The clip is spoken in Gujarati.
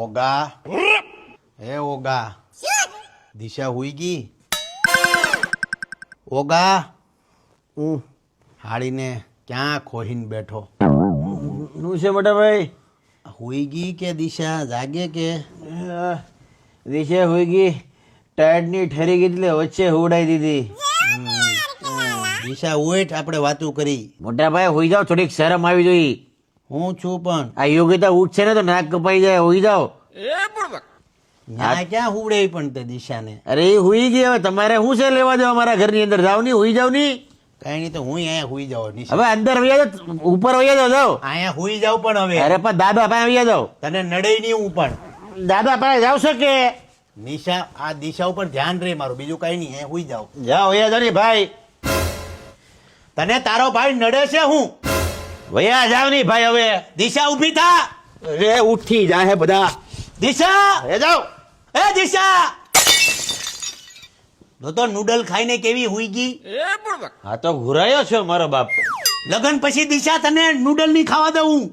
ઓગા હે ઓગા દિશા હુઈ ગઈ ઓગા હાડીને ક્યાં ખોહીને બેઠો શું છે મોટા ભાઈ? હુઈ ગઈ કે દિશા જાગે કે દિશા હોઈ ગઈ, ટાયર્ડની ઠરી ગઈ એટલે વચ્ચે હુવડાવી દીધી. દિશા ઉઠ, આપણે વાતું કરી. મોટા ભાઈ હોઈ જાઓ, થોડીક શરમ આવી જોઈએ. હું છું પણ આ યોગિતા ઉઠશે ને તો નાક કપાઈ જાય. હોઈ જાઓ. ના ક્યાં હુવડે પણ તે દિશાને. અરે એ હુઈ ગઈ, હવે તમારે શું છે લેવા દેવા મારા ઘરની અંદર? જાવ ની, હુઈ જાવ ની. કઈ નહીં તો હું અહીંયા હુઈ જાઉં. હવે અંદર વયા જાઓ, ઉપર વયા જાઓ. અહીંયા હુઈ જાઉં પણ હવે અરે પણ દાદા પાસે વયા જાઓ. તને નડે નહીં. હું પણ દાદા પાસે જાવ છો કે નિશા આ દિશા ઉપર ધ્યાન રહે મારું, બીજું કઈ નહીં. અહીંયા હુઈ જાઉં. જાઓ, વયા જાઓ ને ભાઈ. તને તારો ભાઈ નડે છે? હું વયા જાવ ની ભાઈ. હવે દિશા ઊભી થા. અરે ઉઠી જાય બધા. દિશા વયા જાઓ. એ દિશા તો નૂડલ ખાઈને કેવી હુઈ ગઈ? હા તો ઘુરાયો છો મારો બાપ. લગન પછી દિશા તને નૂડલ નહીં ખાવા દઉં.